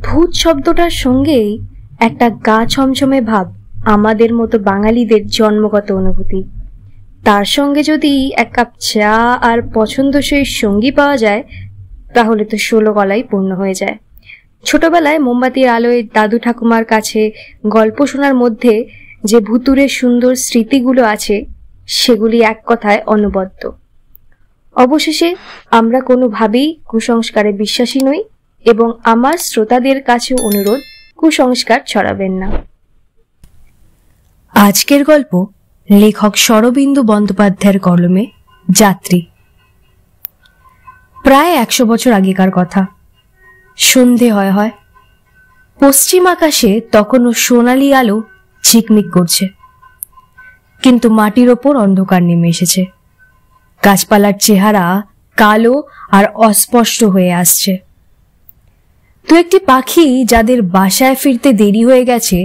ভূত শব্দটার সঙ্গেই একটা গা ছমছমে ভাব আমাদের মতো বাঙালিদের জন্মগত অনুভূতি। তার সঙ্গে যদি এক কাপ চা আর পছন্দসই সঙ্গী পাওয়া যায় তাহলে তো 16 গলাই পূর্ণ হয়ে যায়। ছোটবেলায় মোমবাতির আলোয় দাদু ঠাকুমার কাছে গল্প শোনার মধ্যে যে ভুতুড়ে সুন্দর স্মৃতিগুলো আছে সেগুলি এক কথায় অনবদ্য। অবশেষে আমরা কোনোভাবেই কুসংস্কারে বিশ্বাসী নই এবং আমার শ্রোতাদের কাছে অনুরোধ, কুসংস্কার ছড়াবেন না। আজকের গল্প লেখক শরদিন্দু বন্দ্যোপাধ্যায়ের কলমে যাত্রী। প্রায় 100 বছর আগেকার কথা। সন্ধে হয়। পশ্চিম আকাশে তখনও সোনালি আলো ঝিকমিক করছে, কিন্তু মাটির ওপর অন্ধকার নেমে এসেছে। গাছপালার চেহারা কালো আর অস্পষ্ট হয়ে আসছে। দু একটি পাখি যাদের বাসায় ফিরতে দেরি হয়ে গেছে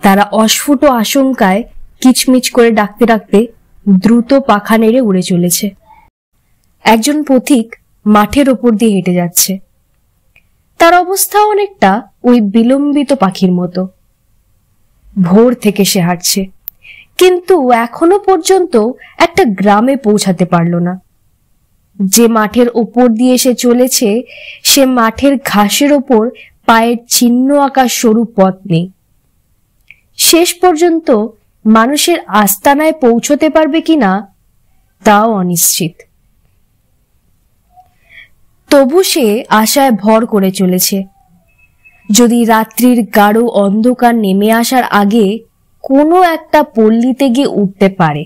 তারা অস্ফুট আশঙ্কায় কিচমিচ করে ডাকতে ডাকতে দ্রুত পাখা নেড়ে উড়ে চলেছে। একজন পথিক মাঠের ওপর দিয়ে হেঁটে যাচ্ছে। তার অবস্থা অনেকটা ওই বিলম্বিত পাখির মতো। ভোর থেকে সে হাঁটছে, কিন্তু এখনো পর্যন্ত একটা গ্রামে পৌঁছাতে পারল না। যে মাঠের ওপর দিয়ে সে চলেছে সে মাঠের ঘাসের ওপর পায়ের চিহ্ন আঁকা সরু পথ নেই। শেষ পর্যন্ত মানুষের আস্তানায় পৌঁছতে পারবে কিনা তাও অনিশ্চিত। তবু সে আশায় ভর করে চলেছে, যদি রাত্রির গাঢ় অন্ধকার নেমে আসার আগে কোনো একটা পল্লীতে গিয়ে উঠতে পারে।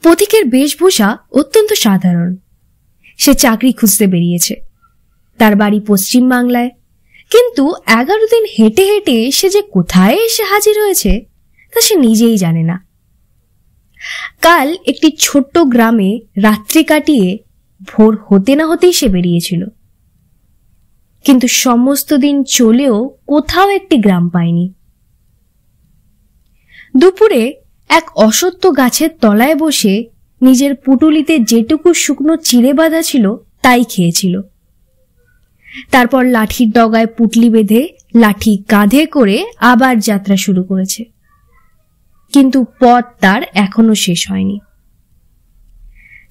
পথিকের বেশভূষা অত্যন্ত সাধারণ। সে চাকরি খুঁজতে বেরিয়েছে। তার বাড়ি পশ্চিম বাংলায়, কিন্তু 11 দিন হেঁটে হেঁটে সে যে কোথায় এসে হাজির হয়েছে তা সে নিজেই জানে না। কাল একটি ছোট্ট গ্রামে রাত্রি কাটিয়ে ভোর হতে না হতেই সে বেরিয়েছিল, কিন্তু সমস্ত দিন চলেও কোথাও একটি গ্রাম পায়নি। দুপুরে এক অশ্বত্থ গাছের তলায় বসে নিজের পুটুলিতে যেটুকু শুকনো চিড়ে বাঁধা ছিল তাই খেয়েছিল। তারপর লাঠির ডগায় পুটলি বেঁধে লাঠি কাঁধে করে আবার যাত্রা শুরু করেছে, কিন্তু পথ তার এখনো শেষ হয়নি।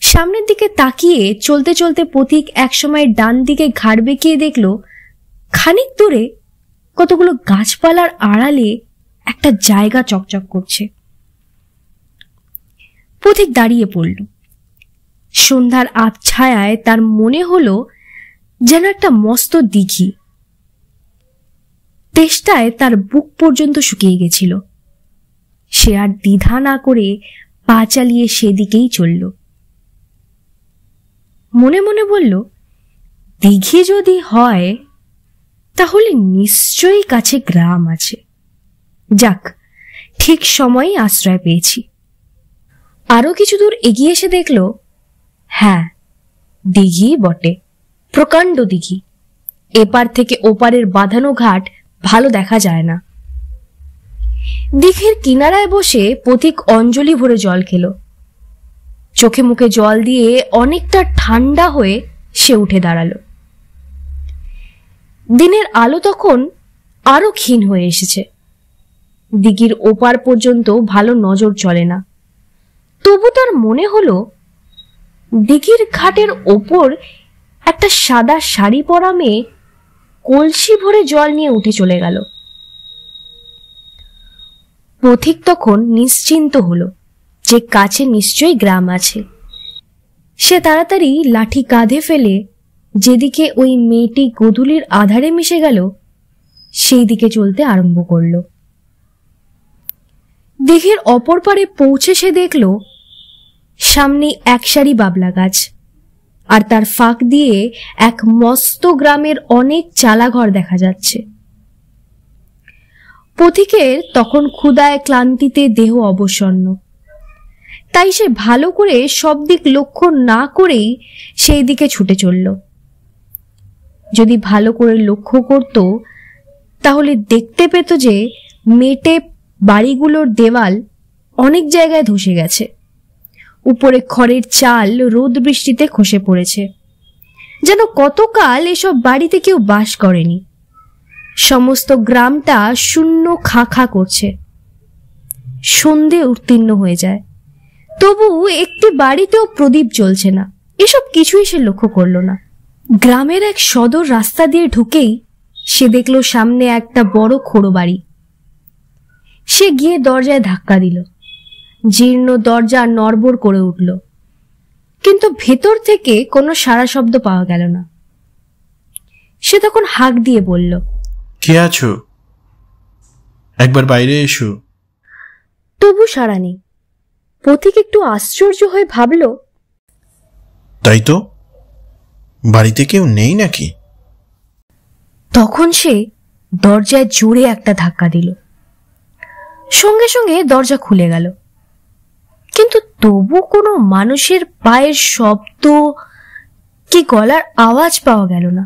সামনের দিকে তাকিয়ে চলতে চলতে পথিক একসময় ডান দিকে ঘাড় বেঁকিয়ে দেখল খানিক দূরে কতগুলো গাছপালার আড়ালে একটা জায়গা চকচক করছে। পথিক দাঁড়িয়ে পড়ল। সন্ধ্যার আবছায়ায় তার মনে হলো যেন একটা মস্ত দিঘি। তেষ্টায় তার বুক পর্যন্ত শুকিয়ে গেছিল। সে আর দ্বিধা না করে পা চালিয়ে সেদিকেই চলল। মনে মনে বলল, দিঘি যদি হয় তাহলে নিশ্চয়ই কাছে গ্রাম আছে। যাক, ঠিক সময়ে আশ্রয় পেয়েছি। আরো কিছু দূর এগিয়ে এসে দেখল, হ্যাঁ, দিঘি বটে, প্রকাণ্ড দিঘি। এপার থেকে ওপারের বাঁধানো ঘাট ভালো দেখা যায় না। দিঘির কিনারায় বসে পথিক অঞ্জলি ভরে জল খেল। চোখে মুখে জল দিয়ে অনেকটা ঠান্ডা হয়ে সে উঠে দাঁড়ালো। দিনের আলো তখন আরো ক্ষীণ হয়ে এসেছে। দিঘির ওপার পর্যন্ত ভালো নজর চলে না। তবু তার মনে হলো দিঘির ঘাটের ওপর একটা সাদা শাড়ি পরা মেয়ে কলসি ভরে জল নিয়ে উঠে চলে গেল। পথিক তখন নিশ্চিন্ত হলো যে কাছে নিশ্চয়ই গ্রাম আছে। সে তাড়াতাড়ি লাঠি কাঁধে ফেলে যেদিকে ওই মেয়েটি গোধূলির আধারে মিশে গেল সেই দিকে চলতে আরম্ভ করল। দিঘির অপর পারে পৌঁছে সে দেখল সামনে এক সারি বাবলা গাছ, আর তার ফাঁক দিয়ে এক মস্ত গ্রামের অনেক চালাঘর দেখা যাচ্ছে। পথিকের তখন ক্ষুধায় ক্লান্তিতে দেহ অবসন্ন, তাই সে ভালো করে সব দিক লক্ষ্য না করেই সেই দিকে ছুটে চলল। যদি ভালো করে লক্ষ্য করত তাহলে দেখতে পেত যে মেটে বাড়িগুলোর দেওয়াল অনেক জায়গায় ধসে গেছে। উপরে খড়ের চাল রোদ বৃষ্টিতে খসে পড়েছে, যেন কতকাল এসব বাড়িতে কেউ বাস করেনি। সমস্ত গ্রামটা শূন্য খাঁ খাঁ করছে। সন্ধে উত্তীর্ণ হয়ে যায়, তবু একটি বাড়িতেও প্রদীপ জ্বলছে না। এসব কিছুই সে লক্ষ্য করল না। গ্রামের এক সদর রাস্তা দিয়ে ঢুকেই সে দেখল সামনে একটা বড় খোড়ো বাড়ি। সে গিয়ে দরজায় ধাক্কা দিল। জীর্ণ দরজা নড়বড় করে উঠল, কিন্তু ভেতর থেকে কোনো সাড়া শব্দ পাওয়া গেল না। সে তখন হাঁক দিয়ে বলল, কে আছো? একবার বাইরে এসো। তবু সাড়া নেই। পথিক একটু আশ্চর্য হয়ে ভাবল, তাই তো, বাড়িতে কেউ নেই নাকি? তখন সে দরজায় জোরে একটা ধাক্কা দিল। সঙ্গে সঙ্গে দরজা খুলে গেল, কিন্তু তবু কোনো মানুষের পায়ের শব্দ কি গলার আওয়াজ পাওয়া গেল না।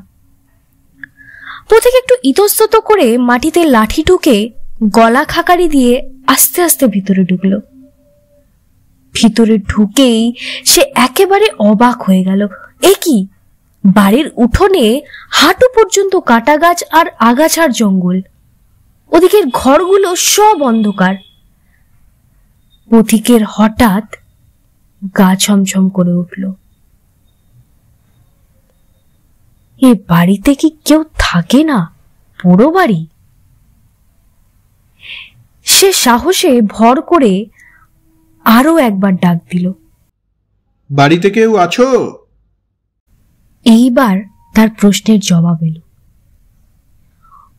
পথিক একটু ইতস্তত করে মাটিতে লাঠি ঠুকে গলা খাকারি দিয়ে আস্তে আস্তে ভিতরে ঢুকল। ভিতরে ঢুকেই সে একেবারে অবাক হয়ে গেল। এ কি, বাড়ির উঠোনে হাঁটু পর্যন্ত কাটা গাছ আর আগাছার জঙ্গল। ওদিকের ঘরগুলো সব অন্ধকার। পথিকের হঠাৎ গা ছমছম করে উঠল। এ বাড়িতে কি কেউ থাকে না? পুরো বাড়ি। সে সাহসে ভর করে আরো একবার ডাক দিল, বাড়িতে কেউ আছো? এইবার তার প্রশ্নের জবাব এলো।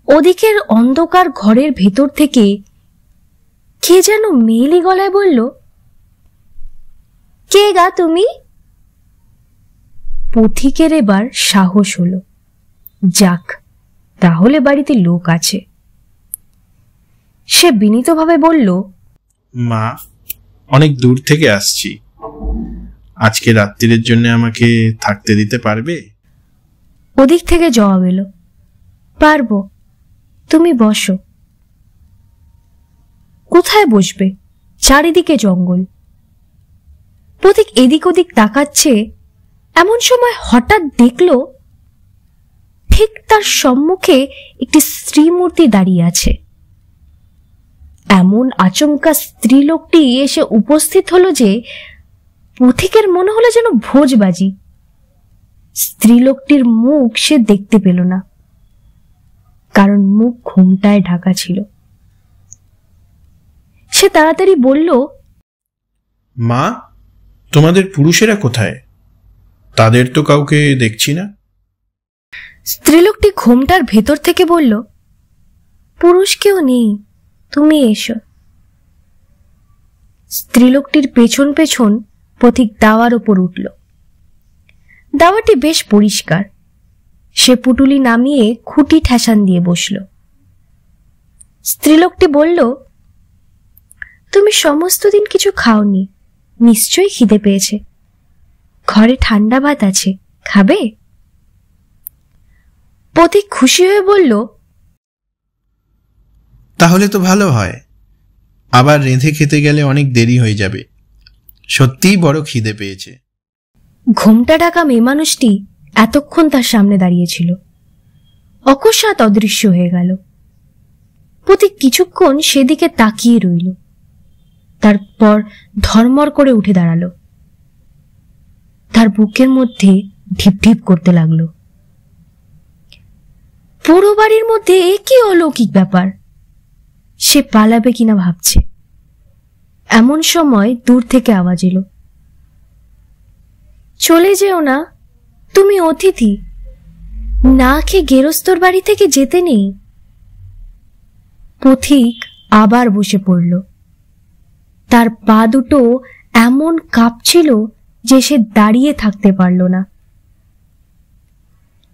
ওদিকের অন্ধকার ঘরের ভেতর থেকে কে যেন মেয়েলি গলায় বলল, কে গা তুমি? পথিকের এবার সাহস হলো। যাক, তাহলে বাড়িতে লোক আছে। সে বিনীতভাবে বলল, মা, অনেক দূর থেকে আসছি, আজকে রাত্রির জন্য আমাকে থাকতে দিতে পারবে? ওদিক থেকে জবাব এলো, পারবো, তুমি বসো। কোথায় বসবে? চারিদিকে জঙ্গল। পথিক এদিক ওদিক তাকাচ্ছে। এমন সময় হঠাৎ দেখল ঠিক তার সম্মুখে একটি স্ত্রীমূর্তি দাঁড়িয়ে আছে। এমন আচমকা স্ত্রীলোকটি এসে উপস্থিত হলো যে পথিকের মনে হলো যেন ভোজবাজি। স্ত্রীলোকটির মুখ সে দেখতে পেল না, কারণ মুখ ঘোমটায় ঢাকা ছিল। সে তাড়াতাড়ি বলল, মা, তোমাদের পুরুষেরা কোথায়? তাদের তো কাউকে দেখছি না। স্ত্রীলোকটি ঘোমটার ভেতর থেকে বলল, পুরুষ কেউ নেই, তুমি এসো। স্ত্রীলোকটির পেছন পেছন পথিক দাওয়ার ওপর উঠল। দাওয়াটি বেশ পরিষ্কার। সে পুটুলি নামিয়ে খুঁটি ঠেসান দিয়ে বসল। স্ত্রীলোকটি বলল, তুমি সমস্ত দিন কিছু খাওনি, নিশ্চয়ই খিদে পেয়েছে। ঘরে ঠান্ডা ভাত আছে, খাবে? পথিক খুশি হয়ে বলল, তাহলে তো ভালো হয়, আবার রেঁধে খেতে গেলে অনেক দেরি হয়ে যাবে। সত্যিই বড় খিদে পেয়েছে। ঘোমটা ঢাকা মেয়ে মানুষটি এতক্ষণ তার সামনে দাঁড়িয়েছিল, অকস্মাৎ অদৃশ্য হয়ে গেল। পথিক কিছুক্ষণ সেদিকে তাকিয়ে রইল। তারপর ধর্মর করে উঠে দাঁড়ালো। তার বুকের মধ্যে ঢিপ ঢিপ করতে লাগলো। পুরো বাড়ির মধ্যে এ কি অলৌকিক ব্যাপার! সে পালাবে কিনা ভাবছে। এমন সময় দূর থেকে আওয়াজ এলো, চলে যেও না, তুমি অতিথি, না খেয়ে গেরস্তর বাড়ি থেকে যেতে নেই। পথিক আবার বসে পড়ল। তার পা দুটো এমন কাঁপছিল যে সে দাঁড়িয়ে থাকতে পারল না।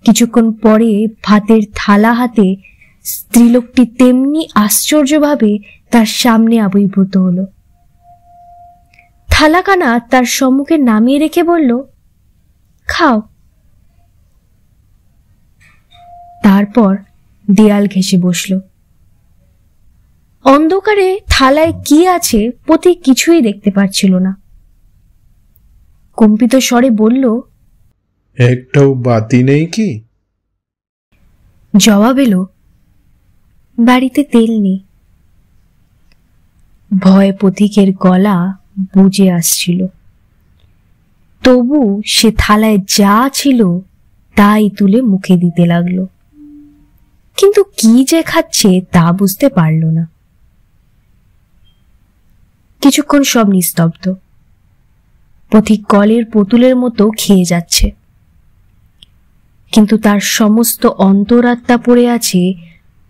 কিছুক্ষণ পরে ভাতের থালা হাতে স্ত্রীলোকটি তেমনি আশ্চর্যভাবে তার সামনে আবির্ভূত হল। থালাখানা তার সম্মুখে নামিয়ে রেখে বলল, খাও। তারপর দেয়াল ঘেঁষে বসল। অন্ধকারে থালায় কি আছে পথিক কিছুই দেখতে পারছিল না। কম্পিত স্বরে বলল, একটাও বাতি নেই কি? জবাব এলো, বাড়িতে তেল নেই। ভয়ে পথিকের গলা বুজে আসছিল, তবু সে থালায় যা ছিল তাই তুলে মুখে দিতে লাগলো, কিন্তু কি যে খাচ্ছে তা বুঝতে পারল না। কিছুক্ষণ সব নিস্তব্ধ। পথিক কলের পুতুলের মতো খেয়ে যাচ্ছে, কিন্তু তার সমস্ত অন্তরাত্মা পড়ে আছে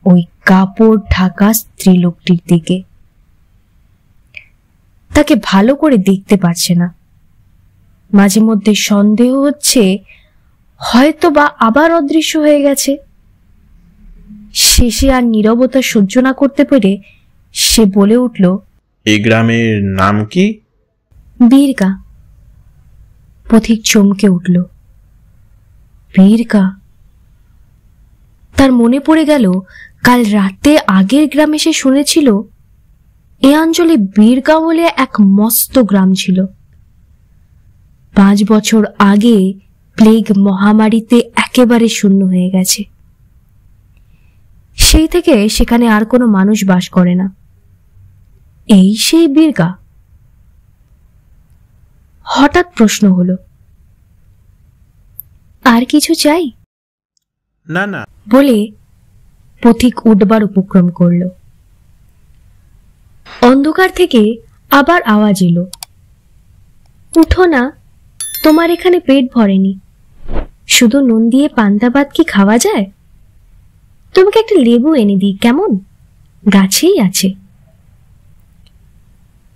ওই কাপড় ঢাকা স্ত্রীলোকটির দিকে। তাকে ভালো করে দেখতে পারছে না। মাঝে মধ্যে সন্দেহ হচ্ছে হয়তো বা আবার অদৃশ্য হয়ে গেছে। শেষে আর নীরবতা সহ্য না করতে পেরে সে বলে উঠল, এই গ্রামের নাম কি? বীরগা। পথিক চমকে উঠল। বীরগা? তার মনে পড়ে গেল কাল রাতে আগের গ্রামে সে শুনেছিল এ অঞ্চলে বীরগা বলে এক মস্ত গ্রাম ছিল। 5 বছর আগে প্লেগ মহামারীতে একেবারে শূন্য হয়ে গেছে। সেই থেকে সেখানে আর কোনো মানুষ বাস করে না। এই সেই বীরগা? হঠাৎ প্রশ্ন হলো, আর কিছু চাই? না না বলে পথিক উঠবার উপক্রম করল। অন্ধকার থেকে আবার আওয়াজ এলো, উঠো না, তোমার এখানে পেট ভরেনি। শুধু নুন দিয়ে পান্তা ভাত কি খাওয়া যায়? তোমাকে একটা লেবু এনে দিই কেমন? গাছেই আছে।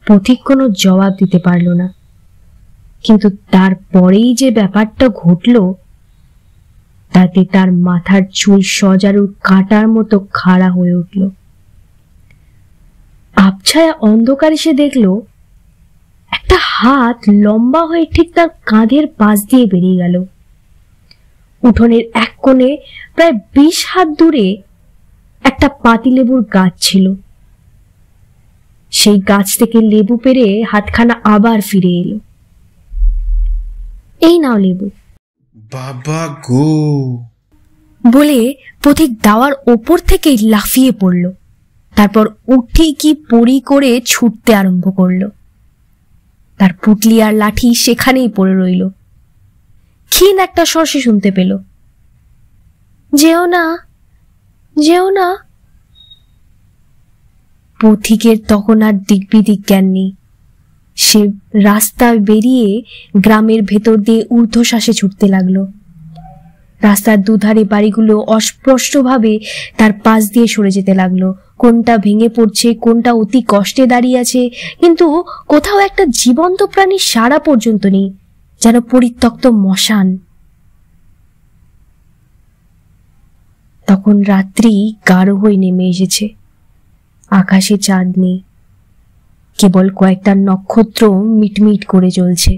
পথিক কোনো জবাব দিতে পারল না, কিন্তু তারপরেই যে ব্যাপারটা ঘটল তাতে তার মাথার চুল সজারুর কাঁটার মতো খাড়া হয়ে উঠল। আবছায়া অন্ধকারে সে দেখল একটা হাত লম্বা হয়ে ঠিক তার কাঁধের পাশ দিয়ে বেরিয়ে গেল। উঠোনের এক কোণে প্রায় 20 হাত দূরে একটা পাতিলেবুর গাছ ছিল। সেই গাছ থেকে লেবু পেড়ে হাতখানা আবার ফিরে এলো। এই নাও লেবু। বাবা গো! বলে পথিক দাওয়ার ওপর থেকে লাফিয়ে পড়ল। তারপর উঠেই কি পড়ি করে ছুটতে আরম্ভ করল। তার পুটলি আর লাঠি সেখানেই পড়ে রইল। ক্ষীণ একটা স্বর সে শুনতে পেল, যেও না, যেও না। পথিকের তখন আর দিকবিদিক জ্ঞান নেই। সে রাস্তায় বেরিয়ে গ্রামের ভেতর দিয়ে ঊর্ধ্বশ্বাসে ছুটতে লাগলো। রাস্তার দুধারে বাড়িগুলো অস্পষ্টভাবে তার পাশ দিয়ে সরে যেতে লাগলো। কোনটা ভেঙে পড়ছে, কোনটা অতি কষ্টে দাঁড়িয়ে আছে, কিন্তু কোথাও একটা জীবন্ত প্রাণীর সাড়া পর্যন্ত নেই, যেন পরিত্যক্ত মশান। তখন রাত্রি গাঢ় হয়ে নেমে এসেছে। আকাশে চাঁদ নেই, কেবল কয়েকটা নক্ষত্র মিটমিট করে জ্বলছে।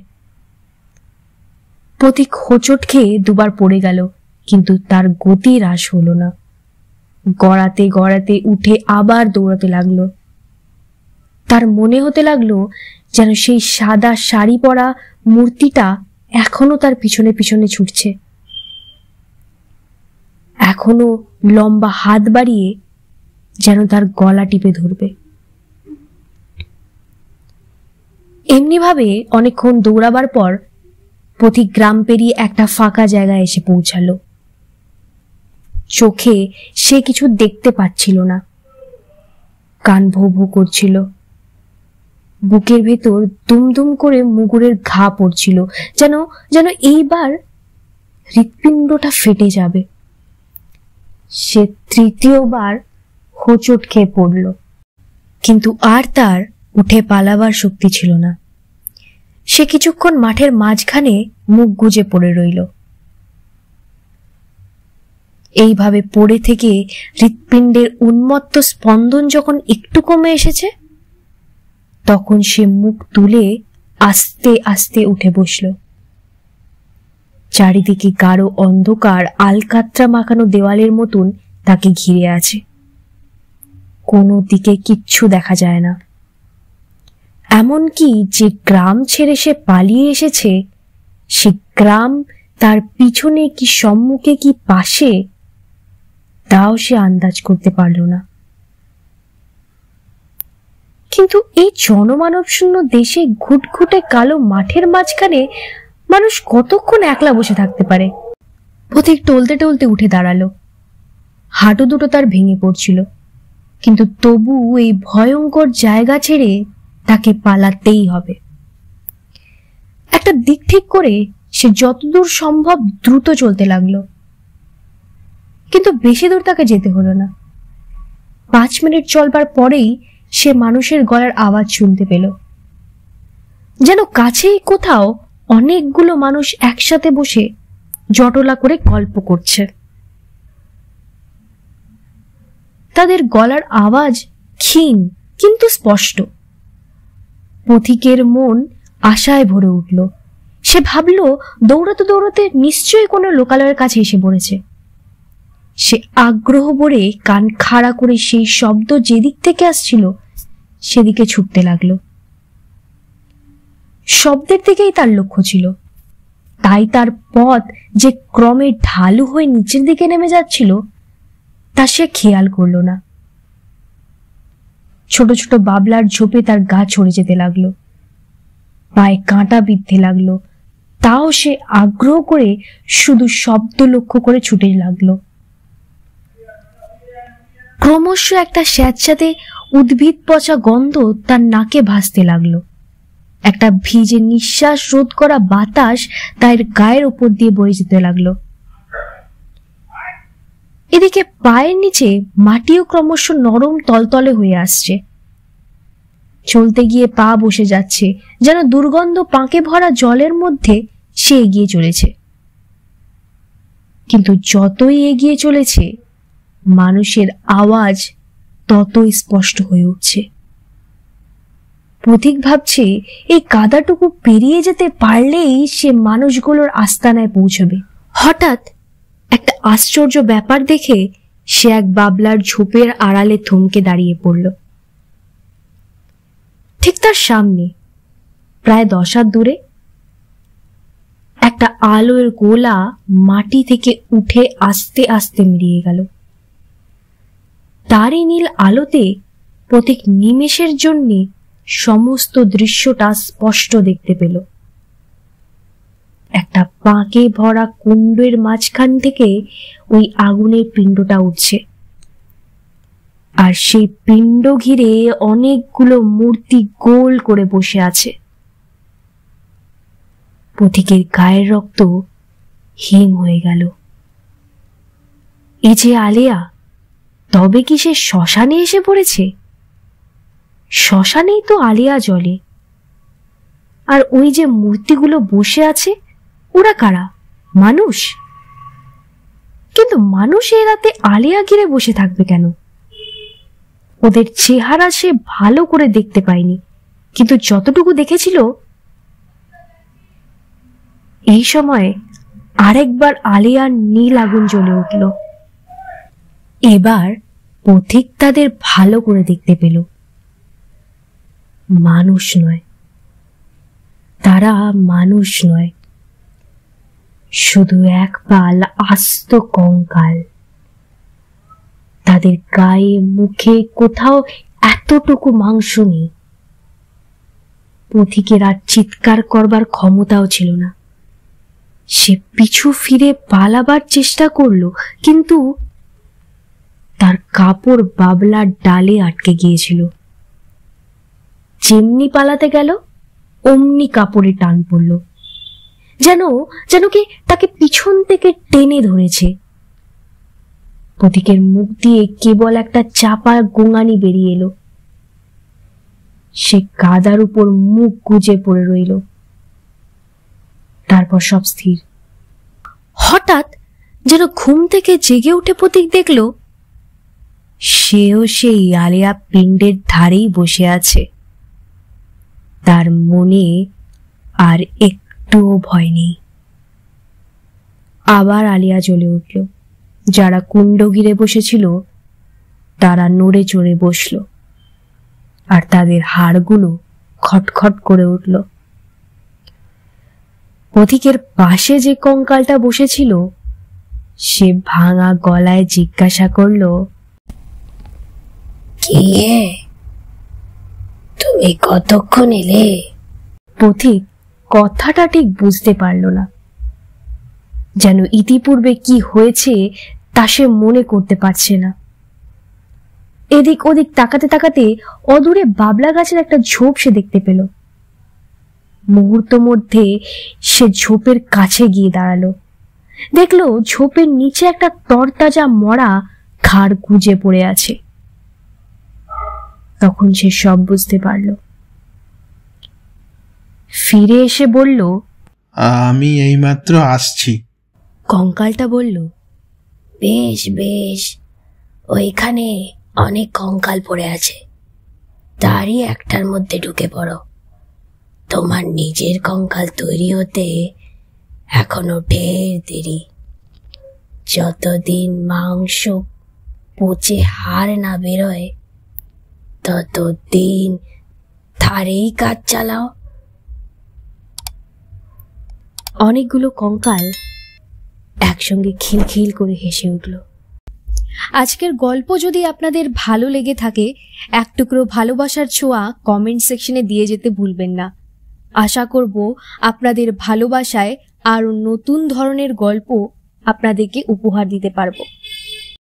পথিক হোঁচট খেয়ে দুবার পড়ে গেল, কিন্তু তার গতি হ্রাস হলো না। গড়াতে গড়াতে উঠে আবার দৌড়াতে লাগলো। তার মনে হতে লাগলো যেন সেই সাদা শাড়ি পরা মূর্তিটা এখনো তার পিছনে পিছনে ছুটছে, এখনো লম্বা হাত বাড়িয়ে যেন তার গলা টিপে ধরবে। এমনি ভাবে অনেকক্ষণ দৌড়াবার পর পথিক গ্রাম পেরিয়ে একটা ফাঁকা জায়গায় এসে পৌঁছালো। চোখে সে কিছু দেখতে পাচ্ছিল না, কান ভৌ ভৌ করছিল, বুকের ভেতর দুমদুম করে মুগুরের ঘা পড়ছিল, যেন যেন এইবার হৃৎপিণ্ডটা ফেটে যাবে। সে তৃতীয়বার হোঁচট খেয়ে পড়ল, কিন্তু আর তার উঠে পালাবার শক্তি ছিল না। সে কিছুক্ষণ মাঠের মাঝখানে মুখ গুজে পড়ে রইল। এইভাবে পড়ে থেকে হৃৎপিণ্ডের উন্মত্ত স্পন্দন যখন একটু কমে এসেছে, তখন সে মুখ তুলে আস্তে আস্তে উঠে বসল। চারিদিকে গাঢ় অন্ধকার আলকাত্রা মাখানো দেওয়ালের মতন তাকে ঘিরে আছে। কোনো দিকে কিচ্ছু দেখা যায় না। এমনকি যে গ্রাম ছেড়ে সে পালিয়ে এসেছে, সে গ্রাম তার পিছনে কি সম্মুখে কি পাশে, তাও সে আন্দাজ করতে পারল না। কিন্তু এই জনমানব শূন্য দেশে ঘুটঘুটে কালো মাঠের মাঝখানে মানুষ কতক্ষণ একলা বসে থাকতে পারে? পথিক টলতে টলতে উঠে দাঁড়ালো। হাঁটু দুটো তার ভেঙে পড়ছিল, কিন্তু তবু এই ভয়ঙ্কর জায়গা ছেড়ে তাকে পালাতেই হবে। একটা দিক ঠিক করে সে যতদূর সম্ভব দ্রুত চলতে লাগলো, কিন্তু বেশি দূর তাকে যেতে হলো না। 5 মিনিট চলবার পরেই সে মানুষের গলার আওয়াজ শুনতে পেল, যেন কাছেই কোথাও অনেকগুলো মানুষ একসাথে বসে জটলা করে গল্প করছে। তাদের গলার আওয়াজ ক্ষীণ কিন্তু স্পষ্ট। পথিকের মন আশায় ভরে উঠল। সে ভাবল দৌড়াতে দৌড়াতে নিশ্চয়ই কোনো লোকালয়ের কাছে এসে পড়েছে। সে আগ্রহ ভরে কান খাড়া করে সেই শব্দ যেদিক থেকে আসছিল সেদিকে ছুটতে লাগলো। শব্দের দিকেই তার লক্ষ্য ছিল, তাই তার পথ যে ক্রমে ঢালু হয়ে নিচের দিকে নেমে যাচ্ছিল তা সে খেয়াল করল না। ছোট ছোট বাবলার ঝোপে তার গা ছড়ে যেতে লাগলো, পায়ে কাঁটা বিঁধতে লাগলো, তাও সে আগ্রহ করে শুধু শব্দ লক্ষ্য করে ছুটে লাগলো। ক্রমশ একটা স্যাঁতস্যাঁতে উদ্ভিদ পচা গন্ধ তার নাকে ভাসতে লাগলো। একটা ভিজে নিঃশ্বাস রোধ করা বাতাস তার গায়ের উপর দিয়ে বয়ে যেতে লাগলো। এদিকে পায়ের নিচে মাটিও ক্রমশ নরম তলতলে হয়ে আসছে। চলতে গিয়ে পা বসে যাচ্ছে, যেন দুর্গন্ধ পাঁকে ভরা জলের মধ্যে সে এগিয়ে চলেছে। কিন্তু যতই এগিয়ে চলেছে মানুষের আওয়াজ ততই স্পষ্ট হয়ে উঠছে। পথিক ভাবছে এই কাদাটুকু পেরিয়ে যেতে পারলেই সে মানুষগুলোর আস্তানায় পৌঁছবে। হঠাৎ একটা আশ্চর্য ব্যাপার দেখে সে এক বাবলার ঝোপের আড়ালে থমকে দাঁড়িয়ে পড়ল। ঠিক তার সামনে, প্রায় 10 হাত দূরে, একটা আলোর গোলা মাটি থেকে উঠে আস্তে আস্তে মিলিয়ে গেল। তারই নীল আলোতে পথিক নিমেষের জন্য সমস্ত দৃশ্যটা স্পষ্ট দেখতে পেল। একটা পাঁকে ভরা কুণ্ডের মাঝখান থেকে ওই আগুনের পিণ্ডটা উঠছে, আর সেই পিণ্ড ঘিরে অনেকগুলো মূর্তি গোল করে বসে আছে। পথিকের গায়ের রক্ত হিম হয়ে গেল। এ যে আলেয়া, তবে কি সে শ্মশানে এসে পড়েছে? শ্মশানেই তো আলেয়া জ্বলে, আর ওই যে মূর্তিগুলো বসে আছে ওরা কারা? মানুষ? কিন্তু মানুষ এ রাতে আলেয়া ঘিরে বসে থাকবে কেন? ওদের চেহারা সে ভালো করে দেখতে পায়নি, কিন্তু যতটুকু দেখেছিল। এই সময় আরেকবার আলেয়ার নীল আগুন জ্বলে উঠল। এবার পথিক তাদের ভালো করে দেখতে পেল। মানুষ নয়, তারা মানুষ নয়, শুধু এক পাল আস্ত কঙ্কাল। তাদের গায়ে মুখে কোথাও এতটুকু মাংস নেই। পথিকের আর চিৎকার করবার ক্ষমতাও ছিল না। সে পিছু ফিরে পালাবার চেষ্টা করল, কিন্তু তার কাপড় বাবলার ডালে আটকে গিয়েছিল। যেমনি পালাতে গেল অমনি কাপড়ে টান পড়ল, যেন যেন কি তাকে পিছন থেকে টেনে ধরেছে। পথিকের মুখ দিয়ে কেবল একটা চাপা গোঙানি বেরিয়ে এলো। সে কাদার উপর মুখ গুজে পড়ে রইল। তারপর সব স্থির। হঠাৎ যেন ঘুম থেকে জেগে উঠে পথিক দেখল সেও সেই আলেয়া পিণ্ডের ধারেই বসে আছে। তার মনে আর একটুও ভয় নেই। আবার আলেয়া জ্বলে উঠল। যারা কুণ্ড ঘিরে বসেছিল তারা নড়ে চড়ে বসল, আর তাদের হাড়গুলো খটখট করে উঠল। পথিকের পাশে যে কঙ্কালটা বসেছিল সে ভাঙা গলায় জিজ্ঞাসা করল, কে? তুমি কতক্ষণ এলে? পথিক কথাটা ঠিক বুঝতে পারল না, যেন ইতিপূর্বে কি হয়েছে তা সে মনে করতে পারছে না। এদিক ওদিক তাকাতে তাকাতে অদূরে বাবলা গাছের একটা ঝোপ সে দেখতে পেল। মুহূর্ত মধ্যে সে ঝোপের কাছে গিয়ে দাঁড়ালো। দেখলো ঝোপের নিচে একটা তরতাজা মরা ঘাড় গুজে পড়ে আছে। তখন সে সব বুঝতে পারল। ফিরে এসে বলল, আমি এইমাত্র আসছি। কঙ্কালটা বলল, বেশ বেশ, ওইখানে অনেক কঙ্কাল পড়ে আছে, তারই একটার মধ্যে ঢুকে পড়ো। তোমার নিজের কঙ্কাল তৈরি হতে এখনো ঢের দেরি। যতদিন মাংস পচে হাড় না বেরোয় ততদিন ধারেই কাজ চালাও। অনেকগুলো কঙ্কাল একসঙ্গে খিলখিল করে হেসে উঠল। আজকের গল্প যদি আপনাদের ভালো লেগে থাকে, এক টুকরো ভালোবাসার ছোঁয়া কমেন্ট সেকশনে দিয়ে যেতে ভুলবেন না। আশা করব আপনাদের ভালোবাসায় আরো নতুন ধরনের গল্প আপনাদেরকে উপহার দিতে পারবো।